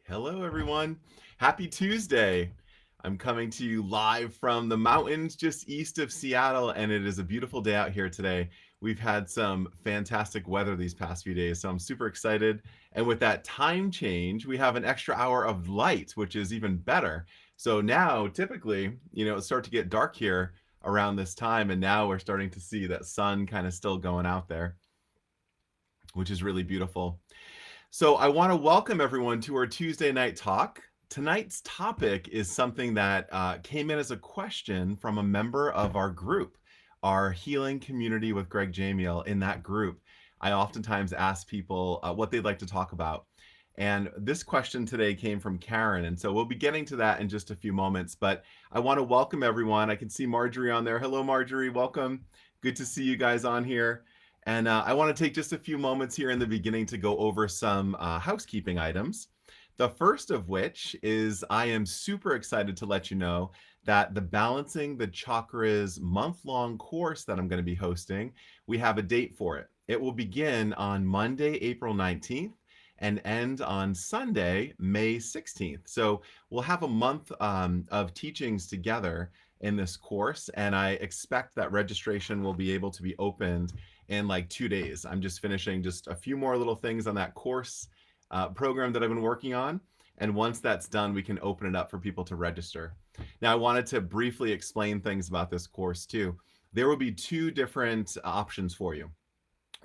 Hello, everyone. Happy Tuesday. I'm coming to you live from the mountains just east of Seattle, and it is a beautiful day out here today. We've had some fantastic weather these past few days, so I'm super excited. And with that time change, we have an extra hour of light, which is even better. So now, typically, it starts to get dark here around this time, and now we're starting to see that sun kind of still going out there, which is really beautiful. So I want to welcome everyone to our Tuesday night talk. Tonight's topic is something that came in as a question from a member of our group, our healing community with Greg Jamiel. In that group, I oftentimes ask people what they'd like to talk about. And this question today came from Karen. And so we'll be getting to that in just a few moments. But I want to welcome everyone. I can see Marjorie on there. Hello, Marjorie. Welcome. Good to see you guys on here. And I want to take just a few moments here in the beginning to go over some housekeeping items. The first of which is I am super excited to let you know that the Balancing the Chakras month-long course that I'm going to be hosting, we have a date for it. It will begin on Monday, April 19th and end on Sunday, May 16th. So we'll have a month of teachings together in this course, and I expect that registration will be able to be opened in like 2 days. I'm just finishing just a few more little things on that course program that I've been working on. And once that's done, we can open it up for people to register. Now, I wanted to briefly explain things about this course too. There will be two different options for you.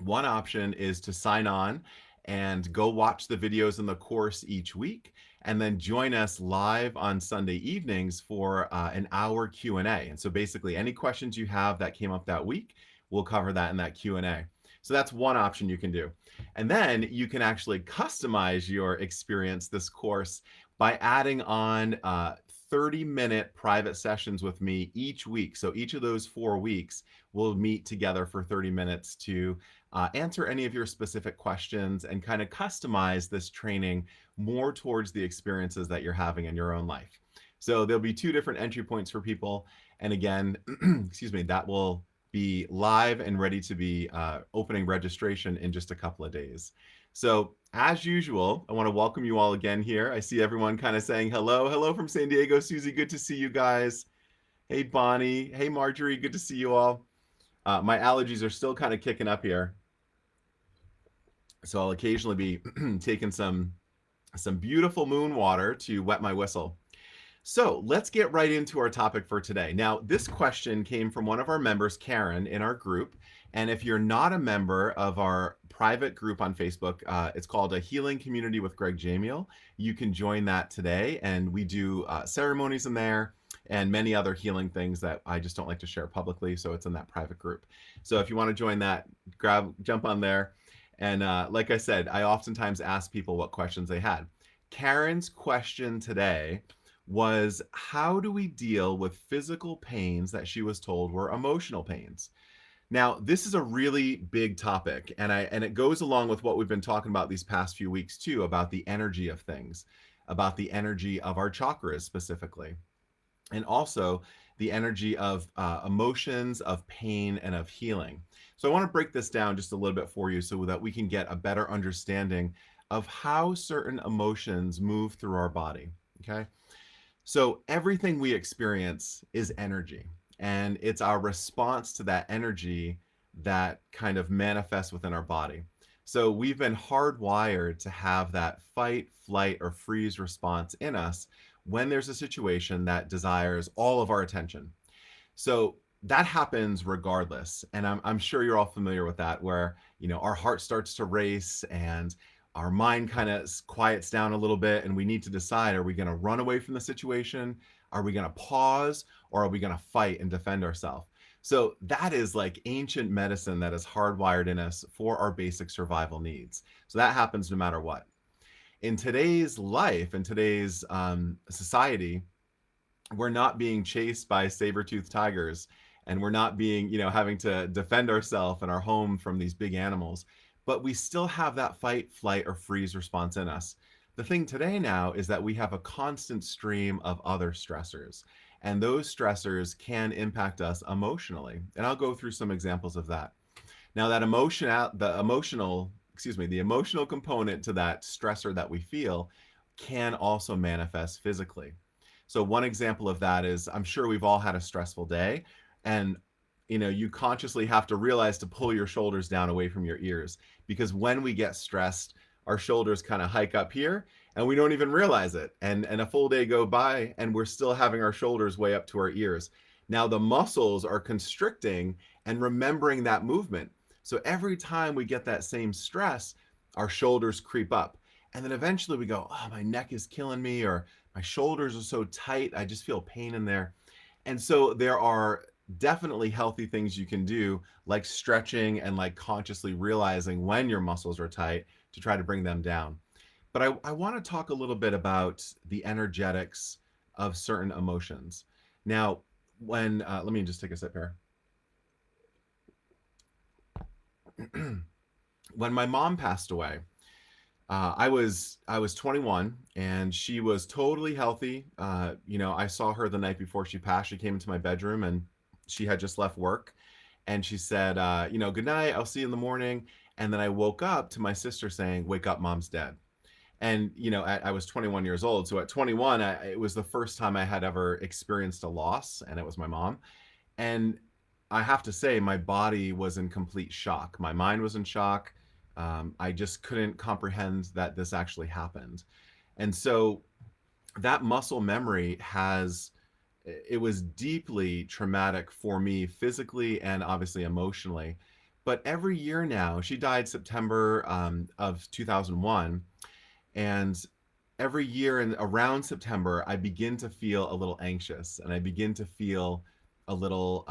One option is to sign on and go watch the videos in the course each week, and then join us live on Sunday evenings for an hour Q&A. And so basically any questions you have that came up that week, we'll cover that in that Q&A. So that's one option you can do. And then you can actually customize your experience this course by adding on 30-minute private sessions with me each week. So each of those 4 weeks, we'll meet together for 30 minutes to answer any of your specific questions and kind of customize this training more towards the experiences that you're having in your own life. So there'll be two different entry points for people. And again, excuse me, that will be live and ready to be opening registration in just a couple of days. So as usual, I want to welcome you all again here. I see everyone kind of saying hello. Hello from San Diego. Susie, good to see you guys. Hey, Bonnie. Hey, Marjorie. Good to see you all. My allergies are still kind of kicking up here, so I'll occasionally be taking some beautiful moon water to wet my whistle. So let's get right into our topic for today. Now, this question came from one of our members, Karen, in our group. And if you're not a member of our private group on Facebook, it's called A Healing Community with Greg Jamiel. You can join that today. And we do ceremonies in there and many other healing things that I just don't like to share publicly. So it's in that private group. So if you want to join that, jump on there. And like I said, I oftentimes ask people what questions they had. Karen's question today was, how do we deal with physical pains that she was told were emotional pains? Now, this is a really big topic, and it goes along with what we've been talking about these past few weeks too, about the energy of things, about the energy of our chakras specifically, and also the energy of emotions, of pain, and of healing. So I want to break this down just a little bit for you so that we can get a better understanding of how certain emotions move through our body, okay? So everything we experience is energy, and it's our response to that energy that kind of manifests within our body. So we've been hardwired to have that fight, flight, or freeze response in us when there's a situation that desires all of our attention. So that happens regardless. And I'm sure you're all familiar with that, where, our heart starts to race and our mind kind of quiets down a little bit, and we need to decide, are we going to run away from the situation? Are we going to pause? Or are we going to fight and defend ourselves? So that is like ancient medicine that is hardwired in us for our basic survival needs. So that happens no matter what. In today's life, in today's society, we're not being chased by saber-toothed tigers, and we're not being, having to defend ourselves in our home from these big animals, but we still have that fight, flight, or freeze response in us. The thing today now is that we have a constant stream of other stressors, and those stressors can impact us emotionally. And I'll go through some examples of that. Now, that the emotional component to that stressor that we feel can also manifest physically. So one example of that is, I'm sure we've all had a stressful day, and you consciously have to realize to pull your shoulders down away from your ears, because when we get stressed, our shoulders kind of hike up here and we don't even realize it. And a full day go by and we're still having our shoulders way up to our ears. Now the muscles are constricting and remembering that movement. So every time we get that same stress, our shoulders creep up. And then eventually we go, oh, my neck is killing me, or my shoulders are so tight. I just feel pain in there. And so there are definitely healthy things you can do, like stretching and like consciously realizing when your muscles are tight to try to bring them down. But I want to talk a little bit about the energetics of certain emotions. Now, let me just take a sip here. When my mom passed away, I was 21 and she was totally healthy. I saw her the night before she passed. She came into my bedroom and she had just left work, and she said, good night. I'll see you in the morning. And then I woke up to my sister saying, "Wake up, mom's dead." And I was 21 years old, so at 21, it was the first time I had ever experienced a loss, and it was my mom. And I have to say, my body was in complete shock. My mind was in shock. I just couldn't comprehend that this actually happened. And so that muscle memory it was deeply traumatic for me physically and obviously emotionally. But every year now, she died September of 2001. And every year in around September, I begin to feel a little anxious and I begin to feel a little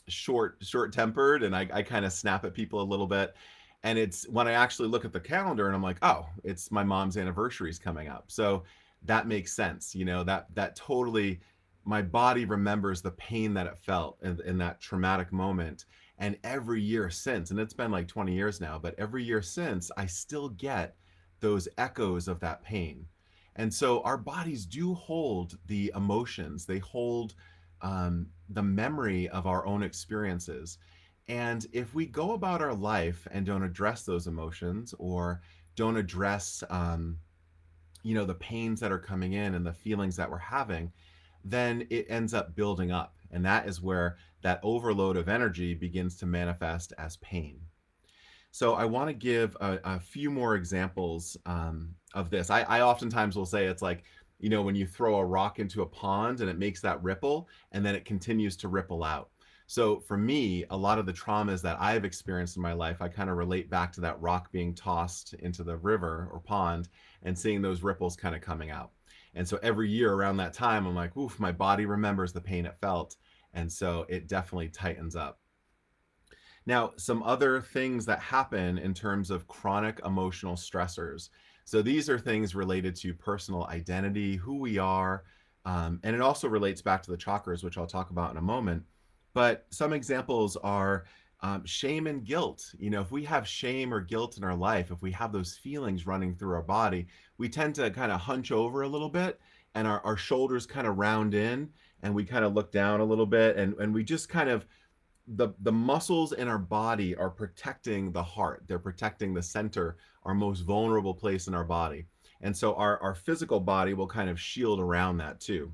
short tempered, and I kind of snap at people a little bit. And it's when I actually look at the calendar and I'm like, oh, it's my mom's anniversary's coming up. So that makes sense. That totally, my body remembers the pain that it felt in that traumatic moment. And every year since, and it's been like 20 years now, but every year since, I still get those echoes of that pain. And so our bodies do hold the emotions, they hold the memory of our own experiences. And if we go about our life and don't address those emotions, or don't address, the pains that are coming in and the feelings that we're having, then it ends up building up. And that is where that overload of energy begins to manifest as pain. So I want to give a few more examples of this. I oftentimes will say it's like, when you throw a rock into a pond and it makes that ripple and then it continues to ripple out. So for me, a lot of the traumas that I've experienced in my life, I kind of relate back to that rock being tossed into the river or pond and seeing those ripples kind of coming out. And so every year around that time, I'm like, oof, my body remembers the pain it felt. And so it definitely tightens up. Now, some other things that happen in terms of chronic emotional stressors. So these are things related to personal identity, who we are, and it also relates back to the chakras, which I'll talk about in a moment. But some examples are shame and guilt. If we have shame or guilt in our life, if we have those feelings running through our body, we tend to kind of hunch over a little bit, and our shoulders kind of round in, and we kind of look down a little bit, and we just kind of, the muscles in our body are protecting the heart. They're protecting the center, our most vulnerable place in our body. And so our physical body will kind of shield around that too.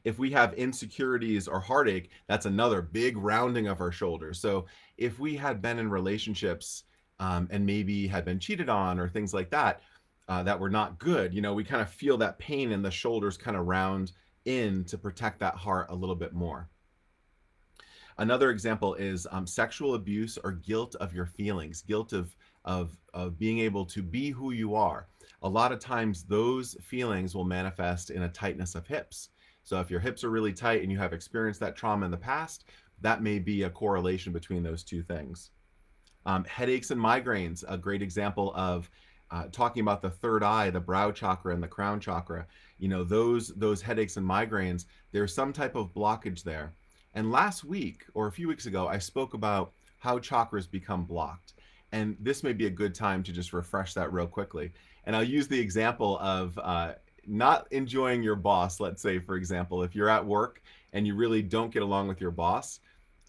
If we have insecurities or heartache, that's another big rounding of our shoulders. So if we had been in relationships and maybe had been cheated on or things like that, that were not good, we kind of feel that pain and the shoulders kind of round in to protect that heart a little bit more. Another example is sexual abuse or guilt of your feelings, guilt of being able to be who you are. A lot of times those feelings will manifest in a tightness of hips. So if your hips are really tight and you have experienced that trauma in the past, that may be a correlation between those two things. Headaches and migraines, a great example of talking about the third eye, the brow chakra and the crown chakra. Those headaches and migraines, there's some type of blockage there. And last week, or a few weeks ago, I spoke about how chakras become blocked. And this may be a good time to just refresh that real quickly. And I'll use the example of not enjoying your boss. Let's say, for example, if you're at work and you really don't get along with your boss,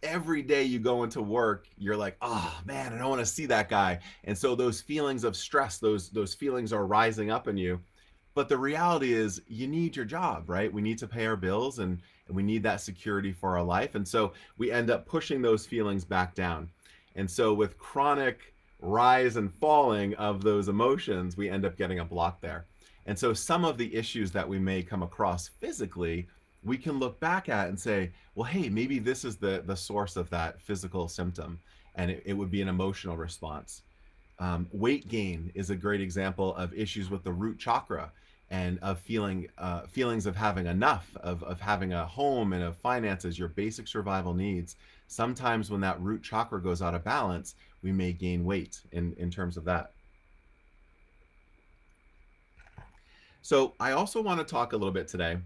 every day you go into work, you're like, oh man, I don't want to see that guy. And so those feelings of stress, those feelings are rising up in you. But the reality is you need your job, right? We need to pay our bills, and we need that security for our life. And so we end up pushing those feelings back down. And so with chronic rise and falling of those emotions, we end up getting a block there. And so some of the issues that we may come across physically, we can look back at and say, well, hey, maybe this is the source of that physical symptom. And it would be an emotional response. Weight gain is a great example of issues with the root chakra and of feelings of having enough, of having a home and of finances, your basic survival needs. Sometimes when that root chakra goes out of balance, we may gain weight in terms of that. So I also want to talk a little bit today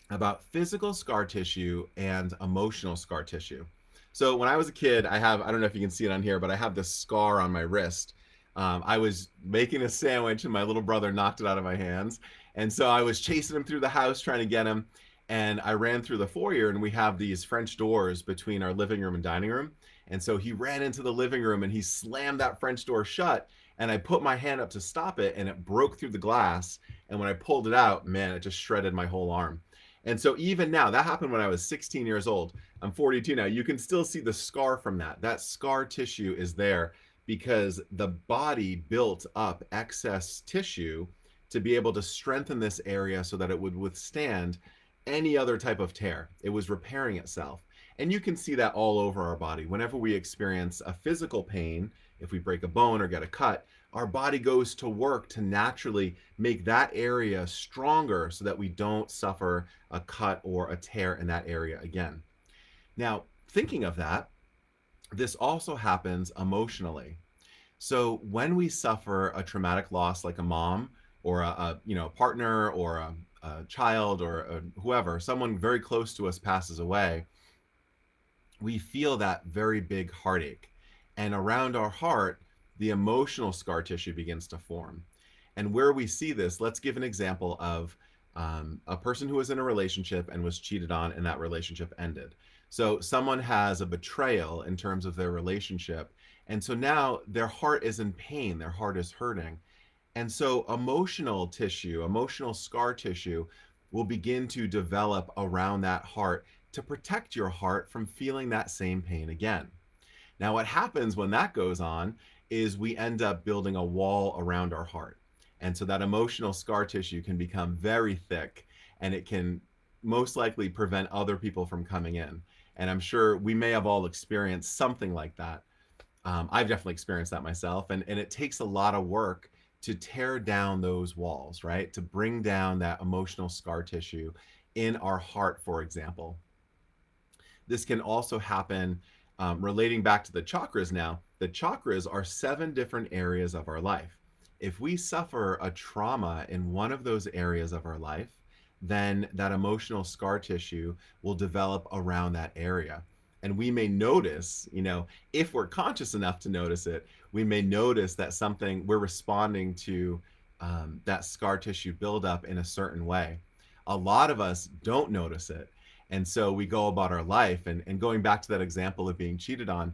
about physical scar tissue and emotional scar tissue. So when I was a kid, I don't know if you can see it on here, but I have this scar on my wrist. I was making a sandwich and my little brother knocked it out of my hands. And so I was chasing him through the house trying to get him. And I ran through the foyer, and we have these French doors between our living room and dining room. And so he ran into the living room and he slammed that French door shut. And I put my hand up to stop it, and it broke through the glass. And when I pulled it out, man, it just shredded my whole arm. And so even now, that happened when I was 16 years old. I'm 42 now. You can still see the scar from that. That scar tissue is there because the body built up excess tissue to be able to strengthen this area so that it would withstand any other type of tear. It was repairing itself. And you can see that all over our body. Whenever we experience a physical pain, if we break a bone or get a cut, our body goes to work to naturally make that area stronger so that we don't suffer a cut or a tear in that area again. Now, thinking of that, this also happens emotionally. So when we suffer a traumatic loss like a mom or a partner or a child or whoever, someone very close to us passes away, we feel that very big heartache. And around our heart, the emotional scar tissue begins to form. And where we see this, let's give an example of a person who was in a relationship and was cheated on, and that relationship ended. So someone has a betrayal in terms of their relationship. And so now their heart is in pain, their heart is hurting. And so emotional tissue, emotional scar tissue will begin to develop around that heart to protect your heart from feeling that same pain again. Now, what happens when that goes on is we end up building a wall around our heart. And so that emotional scar tissue can become very thick, and it can most likely prevent other people from coming in. And I'm sure we may have all experienced something like that. I've definitely experienced that myself. And it takes a lot of work to tear down those walls, right? To bring down that emotional scar tissue in our heart, for example. This can also happen relating back to the chakras now. The chakras are 7 different areas of our life. If we suffer a trauma in one of those areas of our life, then that emotional scar tissue will develop around that area. And we may notice, if we're conscious enough to notice it, we may notice that we're responding to that scar tissue buildup in a certain way. A lot of us don't notice it. And so we go about our life, and going back to that example of being cheated on,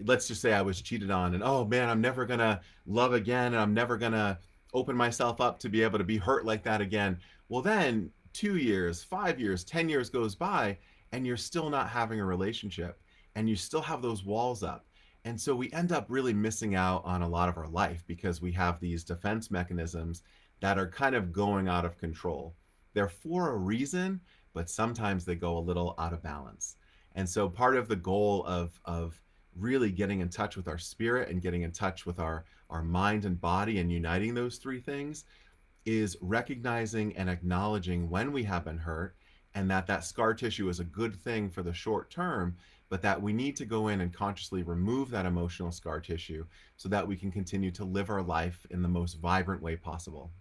let's just say I was cheated on, and oh man, I'm never gonna love again, and I'm never gonna open myself up to be able to be hurt like that again. Well, then 2 years, 5 years, 10 years goes by, and you're still not having a relationship, and you still have those walls up. And so we end up really missing out on a lot of our life because we have these defense mechanisms that are kind of going out of control. They're for a reason, but sometimes they go a little out of balance. And so part of the goal of really getting in touch with our spirit and getting in touch with our mind and body and uniting those 3 things is recognizing and acknowledging when we have been hurt, and that scar tissue is a good thing for the short term, but that we need to go in and consciously remove that emotional scar tissue so that we can continue to live our life in the most vibrant way possible.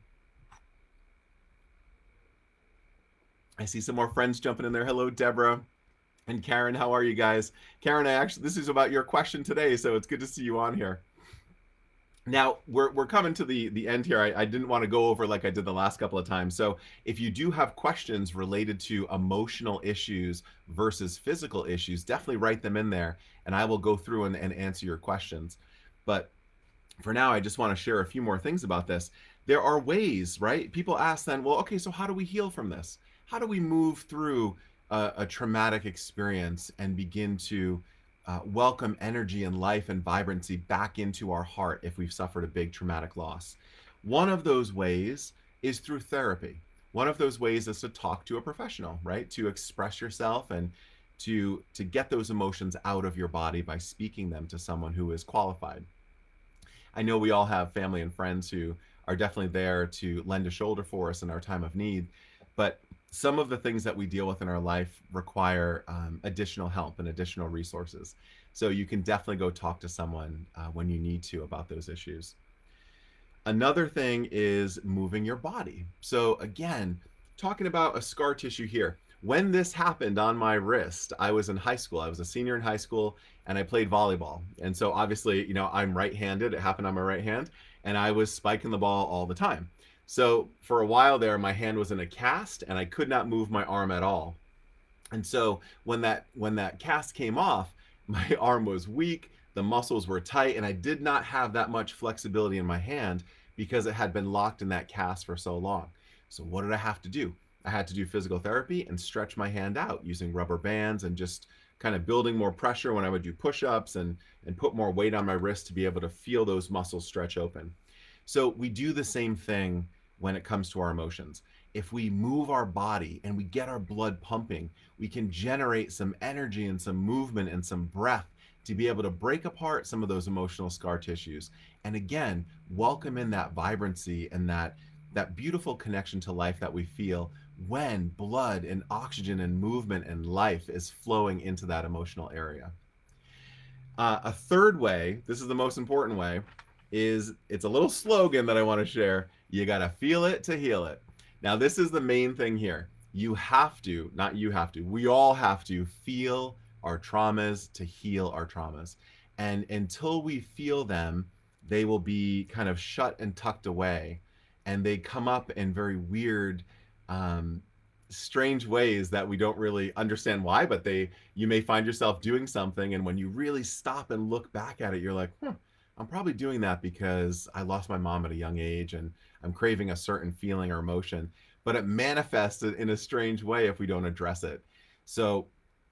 I see some more friends jumping in there. Hello, Deborah and Karen. How are you guys? Karen, this is about your question today, so it's good to see you on here. Now, we're coming to the end here. I didn't want to go over like I did the last couple of times. So if you do have questions related to emotional issues versus physical issues, definitely write them in there, and I will go through and answer your questions. But for now, I just want to share a few more things about this. There are ways, right? People ask then, well, okay, so how do we heal from this? How do we move through a traumatic experience and begin to welcome energy and life and vibrancy back into our heart if we've suffered a big traumatic loss? One of those ways is through therapy. One of those ways is to talk to a professional, right? To express yourself and to get those emotions out of your body by speaking them to someone who is qualified. I know we all have family and friends who are definitely there to lend a shoulder for us in our time of need, but some of the things that we deal with in our life require additional help and additional resources. So you can definitely go talk to someone when you need to about those issues. Another thing is moving your body. So again, talking about a scar tissue here. When this happened on my wrist, I was in high school. I was a senior in high school and I played volleyball. And so obviously, I'm right-handed. It happened on my right hand and I was spiking the ball all the time. So for a while there, my hand was in a cast and I could not move my arm at all. And so when that cast came off, my arm was weak, the muscles were tight, and I did not have that much flexibility in my hand because it had been locked in that cast for so long. So what did I have to do? I had to do physical therapy and stretch my hand out using rubber bands and just kind of building more pressure when I would do push-ups and put more weight on my wrist to be able to feel those muscles stretch open. So we do the same thing when it comes to our emotions. If we move our body and we get our blood pumping, we can generate some energy and some movement and some breath to be able to break apart some of those emotional scar tissues. And again, welcome in that vibrancy and that beautiful connection to life that we feel when blood and oxygen and movement and life is flowing into that emotional area. A third way, this is the most important way, is it's a little slogan that I want to share. You got to feel it to heal it. Now, this is the main thing here. You have to, not you have to, we all have to feel our traumas to heal our traumas. And until we feel them, they will be kind of shut and tucked away. And they come up in very weird, strange ways that we don't really understand why, but you may find yourself doing something. And when you really stop and look back at it, you're like, I'm probably doing that because I lost my mom at a young age and I'm craving a certain feeling or emotion, but it manifests in a strange way if we don't address it. So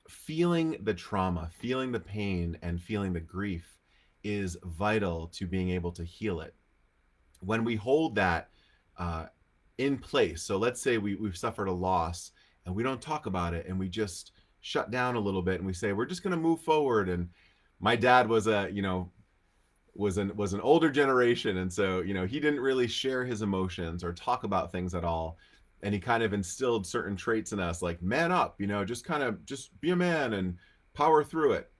feeling the trauma, feeling the pain, and feeling the grief is vital to being able to heal it. When we hold that in place, so let's say we've suffered a loss and we don't talk about it and we just shut down a little bit and we say, we're just going to move forward. And my dad was an older generation, and so he didn't really share his emotions or talk about things at all, and he kind of instilled certain traits in us like man up, just be a man and power through it.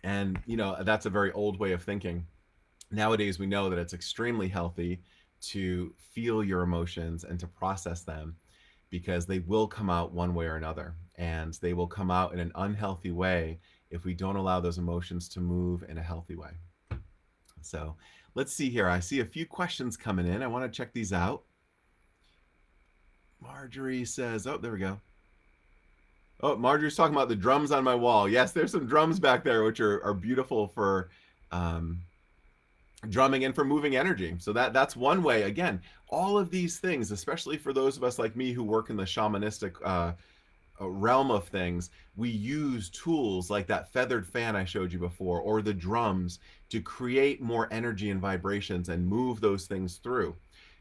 And that's a very old way of thinking. Nowadays we know that it's extremely healthy to feel your emotions and to process them, because they will come out one way or another, and they will come out in an unhealthy way if we don't allow those emotions to move in a healthy way. So let's see here. I see a few questions coming in. I want to check these out. Marjorie says, oh, there we go. Oh, Marjorie's talking about the drums on my wall. Yes, there's some drums back there, which are beautiful for drumming and for moving energy. So that's one way. Again, all of these things, especially for those of us like me who work in the shamanistic realm of things, we use tools like that feathered fan I showed you before, or the drums, to create more energy and vibrations and move those things through.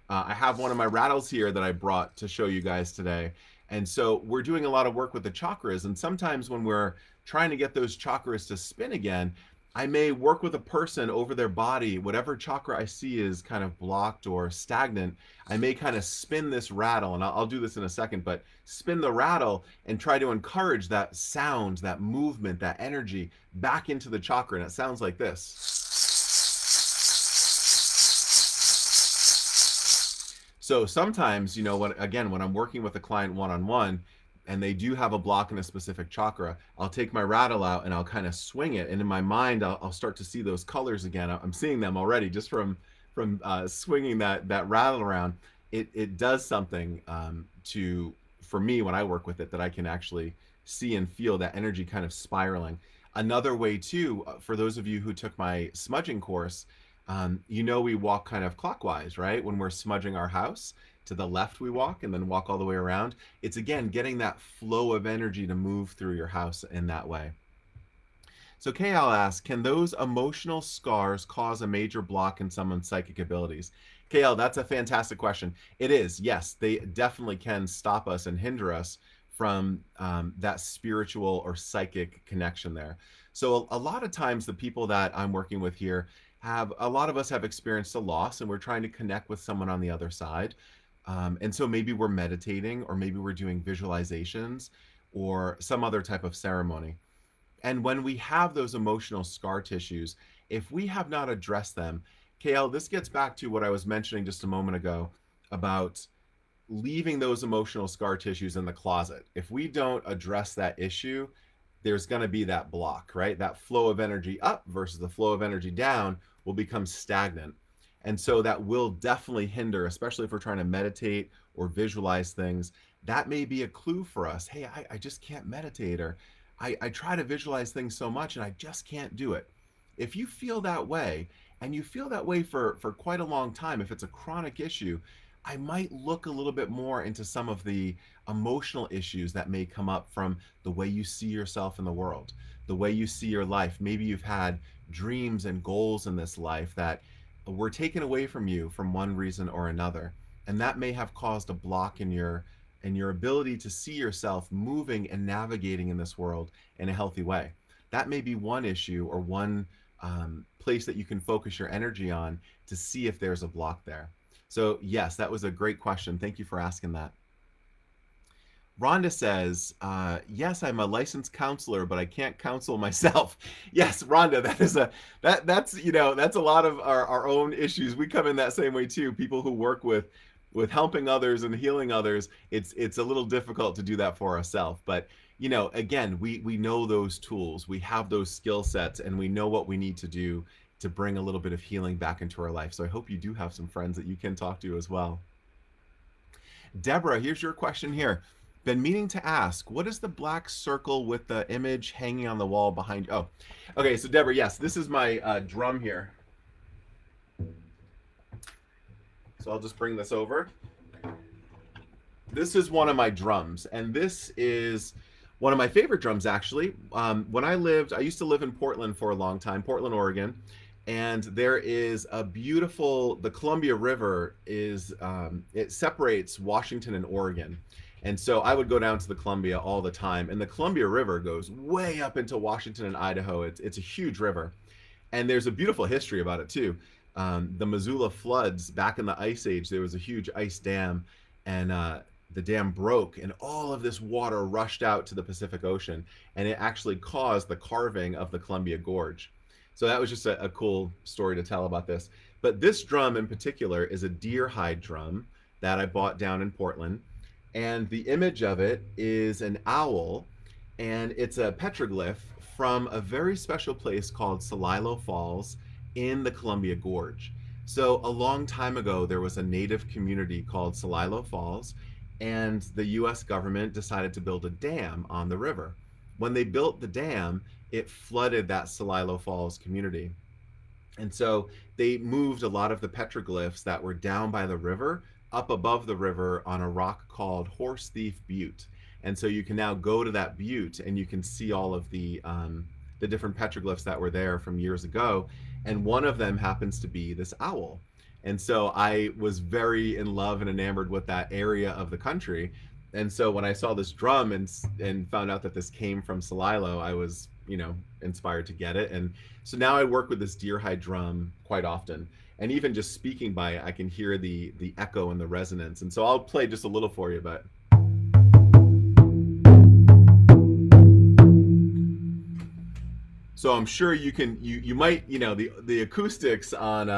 I have one of my rattles here that I brought to show you guys today. And so we're doing a lot of work with the chakras, and sometimes when we're trying to get those chakras to spin again, I may work with a person over their body, whatever chakra I see is kind of blocked or stagnant. I may kind of spin this rattle, and I'll do this in a second, but spin the rattle and try to encourage that sound, that movement, that energy back into the chakra. And it sounds like this. So sometimes, when I'm working with a client one-on-one, and they do have a block in a specific chakra, I'll take my rattle out and I'll kind of swing it. And in my mind, I'll start to see those colors again. I'm seeing them already just from swinging that rattle around. It does something for me when I work with it, that I can actually see and feel that energy kind of spiraling. Another way too, for those of you who took my smudging course, we walk kind of clockwise, right? When we're smudging our house, to the left we walk and then walk all the way around. It's again getting that flow of energy to move through your house in that way. So KL asks, can those emotional scars cause a major block in someone's psychic abilities? KL, that's a fantastic question. It is, yes, they definitely can stop us and hinder us from that spiritual or psychic connection there. So a lot of times the people that I'm working with here a lot of us have experienced a loss and we're trying to connect with someone on the other side. And so maybe we're meditating or maybe we're doing visualizations or some other type of ceremony. And when we have those emotional scar tissues, if we have not addressed them, KL, this gets back to what I was mentioning just a moment ago about leaving those emotional scar tissues in the closet. If we don't address that issue, there's going to be that block, right? That flow of energy up versus the flow of energy down will become stagnant. And so that will definitely hinder, especially if we're trying to meditate or visualize things. That may be a clue for us. Hey, I just can't meditate, or I try to visualize things so much and I just can't do it. If you feel that way, and you feel that way for quite a long time, if it's a chronic issue, I might look a little bit more into some of the emotional issues that may come up from the way you see yourself in the world, the way you see your life. Maybe you've had dreams and goals in this life that were taken away from you from one reason or another. And that may have caused a block in your ability to see yourself moving and navigating in this world in a healthy way. That may be one issue or one place that you can focus your energy on to see if there's a block there. So yes, that was a great question. Thank you for asking that. Rhonda says, yes, I'm a licensed counselor, but I can't counsel myself. Yes, Rhonda, that's a lot of our own issues. We come in that same way too. People who work with helping others and healing others, it's a little difficult to do that for ourselves. But again, we know those tools, we have those skill sets, and we know what we need to do to bring a little bit of healing back into our life. So I hope you do have some friends that you can talk to as well. Deborah, here's your question here. Been meaning to ask, what is the black circle with the image hanging on the wall behind you? Oh, okay. So Deborah, yes, this is my drum here. So I'll just bring this over. This is one of my drums, and this is one of my favorite drums, actually. When I used to live in Portland for a long time, Portland, Oregon, and there is the Columbia River it separates Washington and Oregon. And so I would go down to the Columbia all the time, and the Columbia River goes way up into Washington and Idaho. It's a huge river, and there's a beautiful history about it too. The Missoula floods back in the Ice Age, there was a huge ice dam, and the dam broke, and all of this water rushed out to the Pacific Ocean, and it actually caused the carving of the Columbia Gorge. So that was just a cool story to tell about this. But this drum in particular is a deer hide drum that I bought down in Portland. And the image of it is an owl, and it's a petroglyph from a very special place called Celilo Falls in the Columbia Gorge. So a long time ago, there was a native community called Celilo Falls, and the US government decided to build a dam on the river. When they built the dam, it flooded that Celilo Falls community. And so they moved a lot of the petroglyphs that were down by the river up above the river on a rock called Horse Thief Butte. And so you can now go to that butte and you can see all of the different petroglyphs that were there from years ago. And one of them happens to be this owl. And so I was very in love and enamored with that area of the country. And so when I saw this drum and found out that this came from Celilo, I was, inspired to get it. And so now I work with this deer hide drum quite often. And even just speaking by it, I can hear the echo and the resonance. And so I'll play just a little for you, but. So I'm sure you might, the acoustics on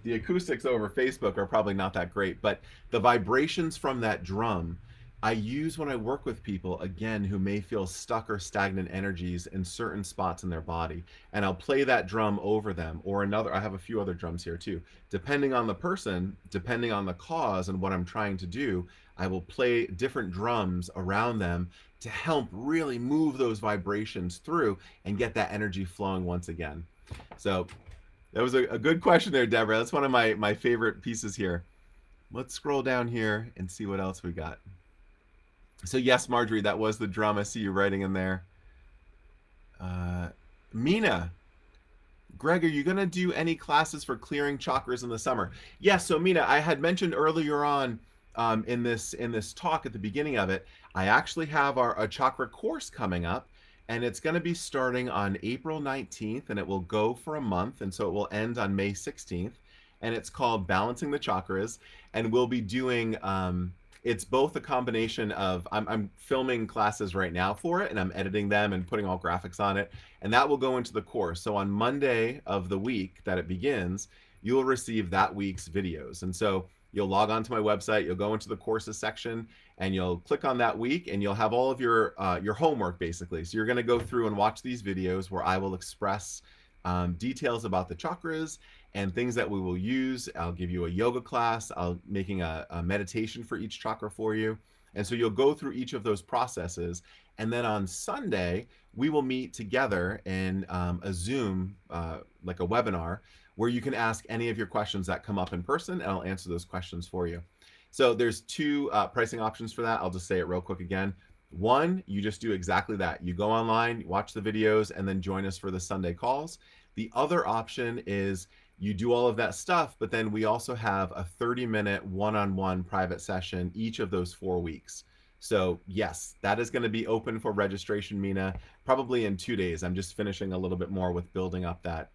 the acoustics over Facebook are probably not that great, but the vibrations from that drum I use when I work with people, again, who may feel stuck or stagnant energies in certain spots in their body. And I'll play that drum over them or another. I have a few other drums here too. Depending on the person, depending on the cause and what I'm trying to do, I will play different drums around them to help really move those vibrations through and get that energy flowing once again. So that was a good question there, Deborah. That's one of my favorite pieces here. Let's scroll down here and see what else we got. So yes, Marjorie, that was the drum. I see you writing in there. Uh, Mina, Greg, are you going to do any classes for clearing chakras in the summer? Yes. So Mina, I had mentioned earlier on in this talk at the beginning of it, I actually have a chakra course coming up, and it's going to be starting on April 19th, and it will go for a month, and so it will end on May 16th, and it's called Balancing the Chakras, and we'll be doing. It's both a combination of I'm filming classes right now for it, and I'm editing them and putting all graphics on it, and that will go into the course. So on Monday of the week that it begins, you'll receive that week's videos. And so you'll log on to my website, you'll go into the courses section, and you'll click on that week, and you'll have all of your homework basically. So you're going to go through and watch these videos where I will express details about the chakras and things that we will use. I'll give you a yoga class. I'll making a meditation for each chakra for you. And so you'll go through each of those processes. And then on Sunday, we will meet together in a Zoom, like a webinar, where you can ask any of your questions that come up in person, and I'll answer those questions for you. So there's two pricing options for that. I'll just say it real quick again. One, you just do exactly that. You go online, watch the videos, and then join us for the Sunday calls. The other option is you do all of that stuff, but then we also have a 30-minute one-on-one private session each of those 4 weeks. So yes, that is going to be open for registration, Mina, probably in 2 days. I'm just finishing a little bit more with building up that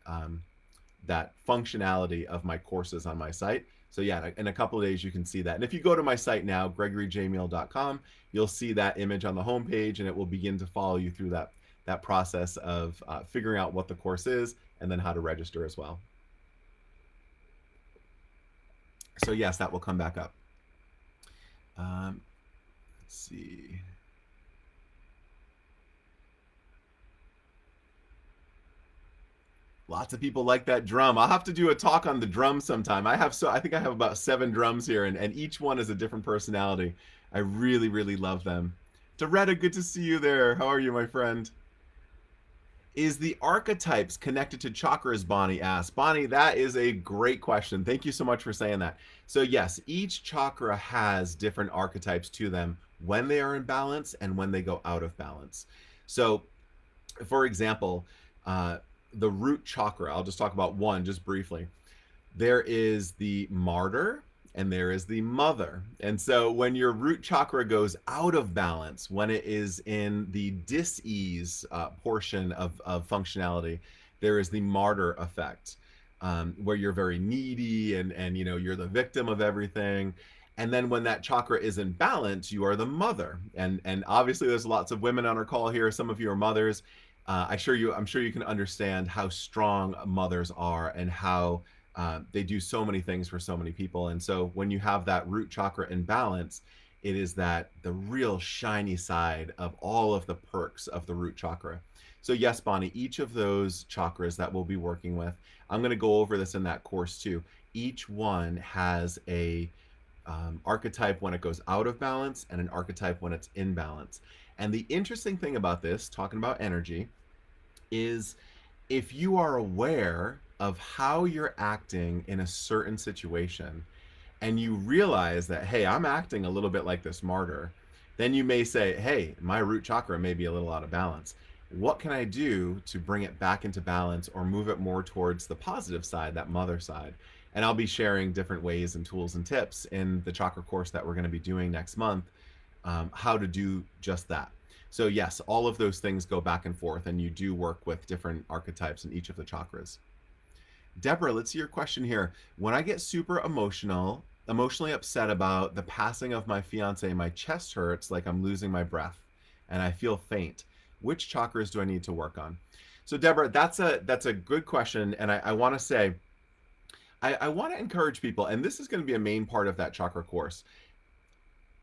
functionality of my courses on my site. So yeah, in a couple of days you can see that. And if you go to my site now, gregoryjamiel.com, you'll see that image on the homepage, and it will begin to follow you through that process of figuring out what the course is and then how to register as well. So yes, that will come back up. Let's see. Lots of people like that drum. I'll have to do a talk on the drum sometime. I think I have about 7 drums here, and each one is a different personality. I really, really love them. Doretta, good to see you there. How are you, my friend? Is the archetypes connected to chakras, Bonnie asked. Bonnie, that is a great question. Thank you so much for saying that. So yes, each chakra has different archetypes to them when they are in balance and when they go out of balance. So for example, the root chakra, I'll just talk about one just briefly. There is the martyr and there is the mother. And so when your root chakra goes out of balance, when it is in the dis-ease portion of functionality, there is the martyr effect, where you're very needy and you're the victim of everything. And then when that chakra is in balance, you are the mother. And obviously there's lots of women on our call here. Some of you are mothers. I'm sure you can understand how strong mothers are and how they do so many things for so many people. And so when you have that root chakra in balance, it is that the real shiny side of all of the perks of the root chakra. So yes, Bonnie, each of those chakras that we'll be working with, I'm going to go over this in that course too. Each one has a archetype when it goes out of balance and an archetype when it's in balance. And the interesting thing about this, talking about energy, is if you are aware of how you're acting in a certain situation and you realize that, hey, I'm acting a little bit like this martyr, then you may say, hey, my root chakra may be a little out of balance. What can I do to bring it back into balance or move it more towards the positive side, that mother side? And I'll be sharing different ways and tools and tips in the chakra course that we're going to be doing next month, how to do just that. So yes, all of those things go back and forth, and you do work with different archetypes in each of the chakras. Deborah, let's see your question here. When I get super emotionally upset about the passing of my fiance, my chest hurts like I'm losing my breath, and I feel faint. Which chakras do I need to work on? So Deborah, that's a good question, and I want to say, I want to encourage people, and this is going to be a main part of that chakra course.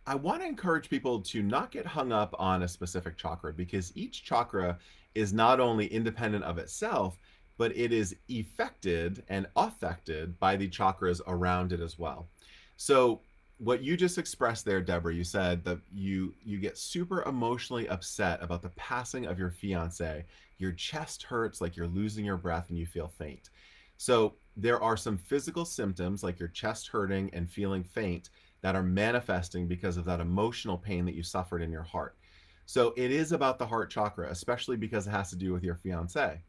I want to encourage people to not get hung up on a specific chakra, because each chakra is not only independent of itself, but it is affected and affected by the chakras around it as well. So what you just expressed there, Deborah, you said that you get super emotionally upset about the passing of your fiance. Your chest hurts like you're losing your breath and you feel faint. So there are some physical symptoms like your chest hurting and feeling faint that are manifesting because of that emotional pain that you suffered in your heart. So it is about the heart chakra, especially because it has to do with your fiance.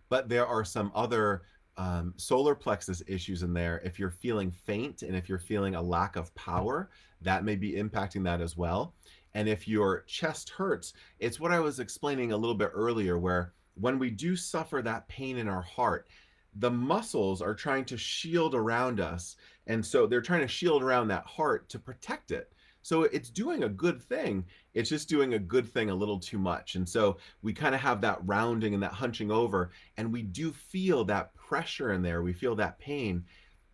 But there are some other solar plexus issues in there. If you're feeling faint and if you're feeling a lack of power, that may be impacting that as well. And if your chest hurts, it's what I was explaining a little bit earlier, where when we do suffer that pain in our heart, the muscles are trying to shield around us. And so they're trying to shield around that heart to protect it. So it's doing a good thing. It's just doing a good thing a little too much. And so we kind of have that rounding and that hunching over, and we do feel that pressure in there. We feel that pain.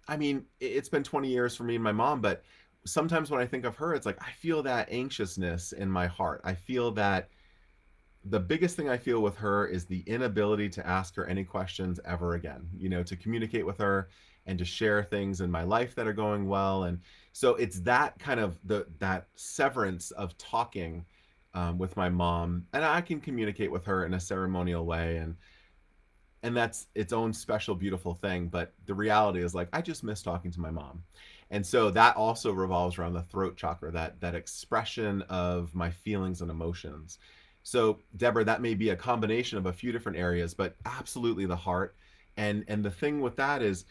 I mean, it's been 20 years for me and my mom, but sometimes when I think of her, it's like I feel that anxiousness in my heart. I feel that the biggest thing I feel with her is the inability to ask her any questions ever again, to communicate with her and to share things in my life that are going well. And so it's that kind of that severance of talking with my mom, and I can communicate with her in a ceremonial way, and that's its own special beautiful thing. But the reality is, like, I just miss talking to my mom. And so that also revolves around the throat chakra, that expression of my feelings and emotions. So Deborah, that may be a combination of a few different areas, but absolutely the heart. And the thing with that is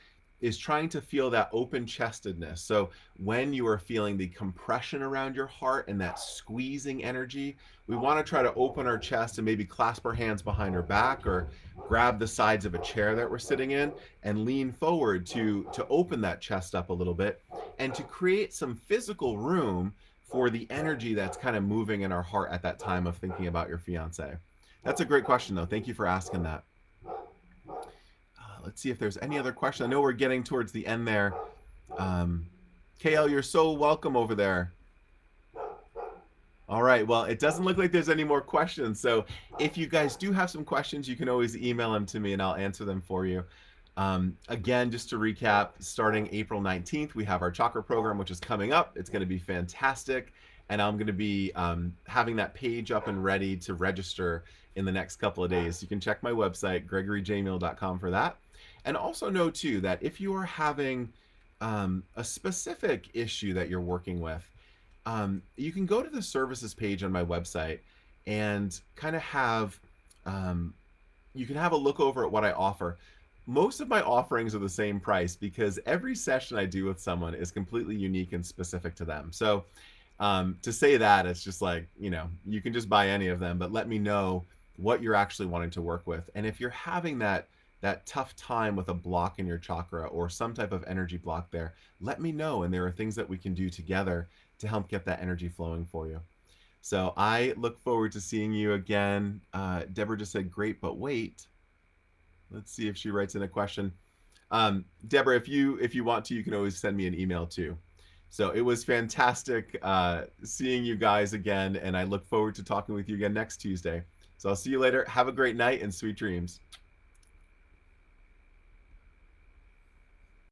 trying to feel that open chestedness. So when you are feeling the compression around your heart and that squeezing energy, we want to try to open our chest and maybe clasp our hands behind our back, or grab the sides of a chair that we're sitting in and lean forward to open that chest up a little bit, and to create some physical room for the energy that's kind of moving in our heart at that time of thinking about your fiance. That's a great question, though. Thank you for asking that. Let's see if there's any other question. I know we're getting towards the end there. um, KL, you're so welcome over there. All right. Well, it doesn't look like there's any more questions. So if you guys do have some questions, you can always email them to me and I'll answer them for you. Again, just to recap, starting April 19th, we have our chakra program, which is coming up. It's going to be fantastic. And I'm going to be having that page up and ready to register in the next couple of days. You can check my website, gregoryjamiel.com, for that. And also know, too, that if you are having a specific issue that you're working with, you can go to the services page on my website and kind of have you can have a look over at what I offer. Most of my offerings are the same price because every session I do with someone is completely unique and specific to them. So to say that, it's just like, you can just buy any of them, but let me know what you're actually wanting to work with. And if you're having that tough time with a block in your chakra or some type of energy block there, let me know. And there are things that we can do together to help get that energy flowing for you. So I look forward to seeing you again. Deborah just said, great, but wait. Let's see if she writes in a question. Deborah, if you want to, you can always send me an email too. So it was fantastic seeing you guys again, and I look forward to talking with you again next Tuesday. So I'll see you later. Have a great night and sweet dreams.